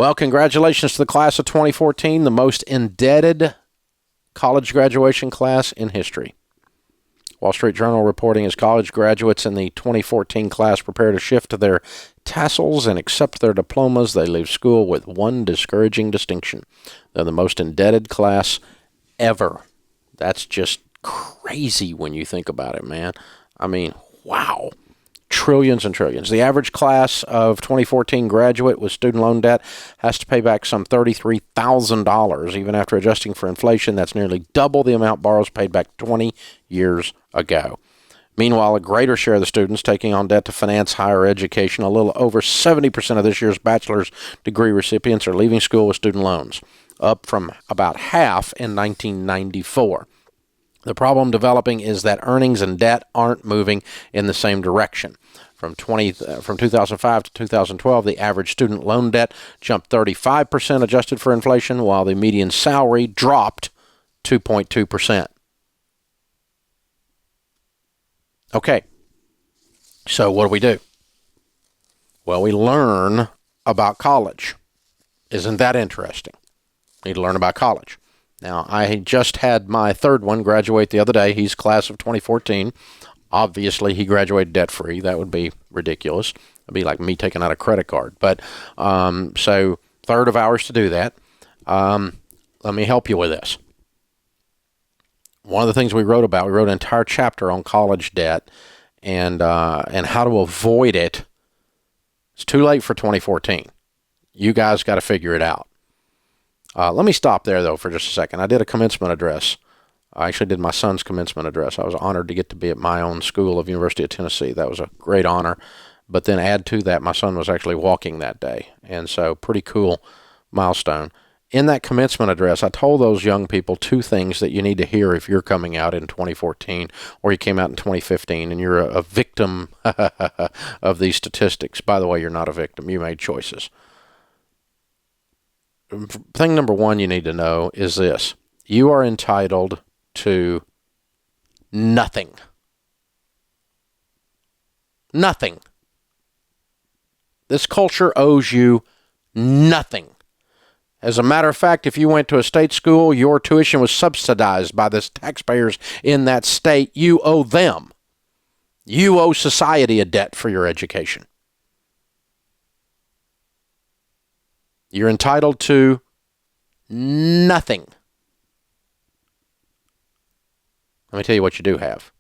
Well, congratulations to the class of 2014, the most indebted college graduation class in history. Wall Street Journal reporting as college graduates in the 2014 class prepare to shift their tassels and accept their diplomas, they leave school with one discouraging distinction. They're the most indebted class ever. That's just crazy when you think about it, man. I mean, wow. Trillions and trillions. The average class of 2014 graduate with student loan debt has to pay back some $33,000. Even after adjusting for inflation, that's nearly double the amount borrowers paid back 20 years ago. Meanwhile, a greater share of the students taking on debt to finance higher education, a little over 70% of this year's bachelor's degree recipients are leaving school with student loans, up from about half in 1994. The problem developing is that earnings and debt aren't moving in the same direction. From 2005 to 2012, the average student loan debt jumped 35% adjusted for inflation, while the median salary dropped 2.2%. Okay, so what do? Well, we learn about college. Isn't that interesting? We need to learn about college. Now, I just had my third one graduate the other day. He's class of 2014. Obviously, he graduated debt-free. That would be ridiculous. It'd be like me taking out a credit card. But so third of ours to do that. Let me help you with this. One of the things we wrote about, we wrote an entire chapter on college debt and how to avoid it. It's too late for 2014. You guys got to figure it out. Let me stop there, though, for just a second. I did a commencement address. I actually did my son's commencement address. I was honored to get to be at my own school of University of Tennessee. That was a great honor. But then add to that, my son was actually walking that day. And so pretty cool milestone. In that commencement address, I told those young people two things that you need to hear if you're coming out in 2014 or you came out in 2015 and you're a victim of these statistics. By the way, you're not a victim. You made choices. Thing number one you need to know is this. You are entitled to nothing. Nothing. This culture owes you nothing. As a matter of fact, if you went to a state school, your tuition was subsidized by the taxpayers in that state. You owe them. You owe society a debt for your education. You're entitled to nothing. Let me tell you what you do have.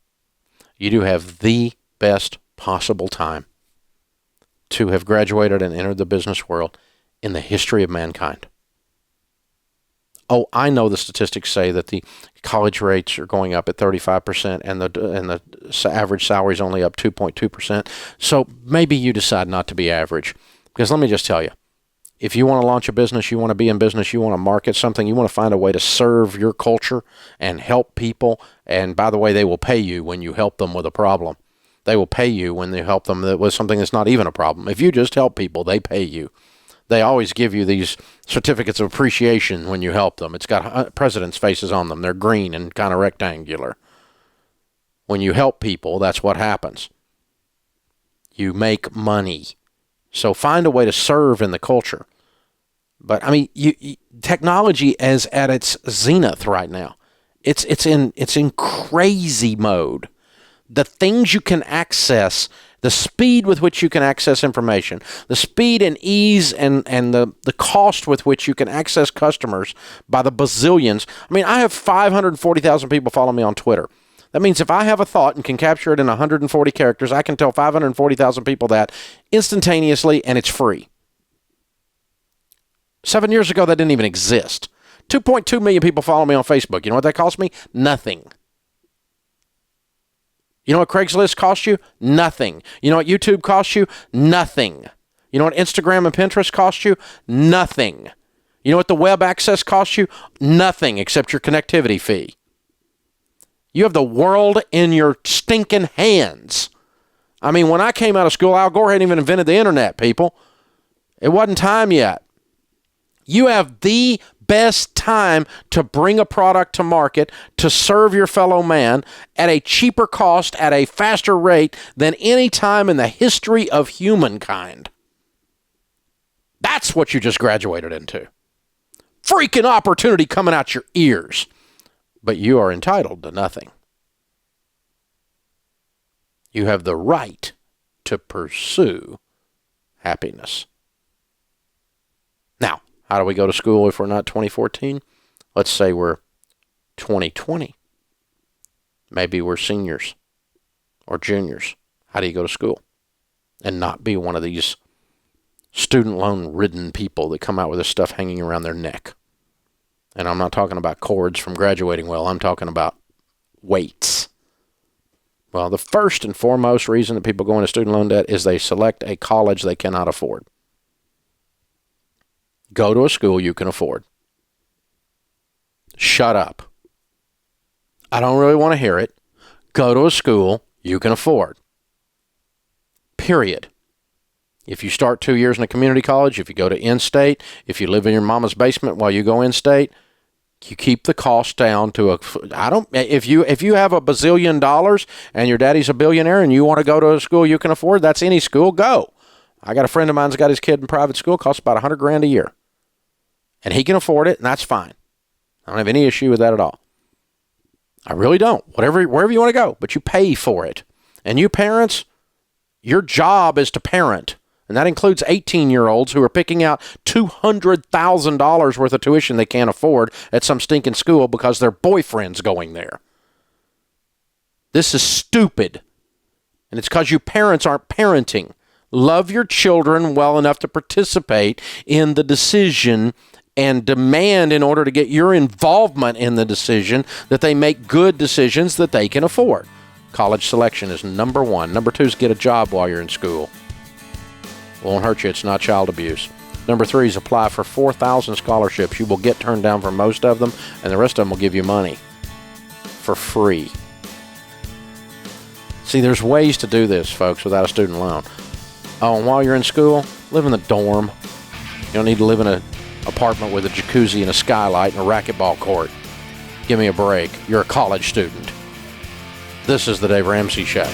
You do have the best possible time to have graduated and entered the business world in the history of mankind. Oh, I know the statistics say that the college rates are going up at 35% and the average salary is only up 2.2%. So maybe you decide not to be average. Because let me just tell you, if you want to launch a business, you want to be in business, you want to market something, you want to find a way to serve your culture and help people. And by the way, they will pay you when you help them with a problem. They will pay you when you help them with something that's not even a problem. If you just help people, they pay you. They always give you these certificates of appreciation when you help them. It's got presidents' faces on them. They're green and kind of rectangular. When you help people, that's what happens. You make money. So find a way to serve in the culture. But I mean, technology is at its zenith right now. It's in crazy mode. The things you can access, the speed with which you can access information, the speed and ease and the cost with which you can access customers by the bazillions. I mean, I have 540,000 people follow me on Twitter. That means if I have a thought and can capture it in 140 characters, I can tell 540,000 people that instantaneously, and it's free. 7 years ago, that didn't even exist. 2.2 million people follow me on Facebook. You know what that cost me? Nothing. You know what Craigslist costs you? Nothing. You know what YouTube costs you? Nothing. You know what Instagram and Pinterest cost you? Nothing. You know what the web access costs you? Nothing except your connectivity fee. You have the world in your stinking hands. I mean, when I came out of school, Al Gore hadn't even invented the internet, people. It wasn't time yet. You have the best time to bring a product to market, to serve your fellow man at a cheaper cost, at a faster rate than any time in the history of humankind. That's what you just graduated into. Freaking opportunity coming out your ears. But you are entitled to nothing. You have the right to pursue happiness. Now, how do we go to school if we're not 2014? Let's say we're 2020. Maybe we're seniors or juniors. How do you go to school and not be one of these student loan ridden people that come out with this stuff hanging around their neck? And I'm not talking about cords from graduating well. I'm talking about weights. Well, the first and foremost reason that people go into student loan debt is they select a college they cannot afford. Go to a school you can afford. Shut up. I don't really want to hear it. Go to a school you can afford. Period. If you start 2 years in a community college, if you go to in-state, if you live in your mama's basement while you go in-state, you keep the cost down to if you have $1 bazillion and your daddy's a billionaire and you want to go to a school you can afford, that's any school, go. I got a friend of mine's got his kid in private school, costs about $100,000 a year. And he can afford it, and that's fine. I don't have any issue with that at all. I really don't. Wherever you want to go, but you pay for it. And you parents, your job is to parent. And that includes 18-year-olds who are picking out $200,000 worth of tuition they can't afford at some stinking school because their boyfriend's going there. This is stupid. And it's because you parents aren't parenting. Love your children well enough to participate in the decision and demand in order to get your involvement in the decision that they make good decisions that they can afford. College selection is number one. Number two is get a job while you're in school. Won't hurt you. It's not child abuse. Number three is apply for 4,000 scholarships. You will get turned down for most of them, and the rest of them will give you money for free. See, there's ways to do this, folks, without a student loan. Oh, and while you're in school, live in the dorm. You don't need to live in an apartment with a jacuzzi and a skylight and a racquetball court. Give me a break. You're a college student. This is the Dave Ramsey Show.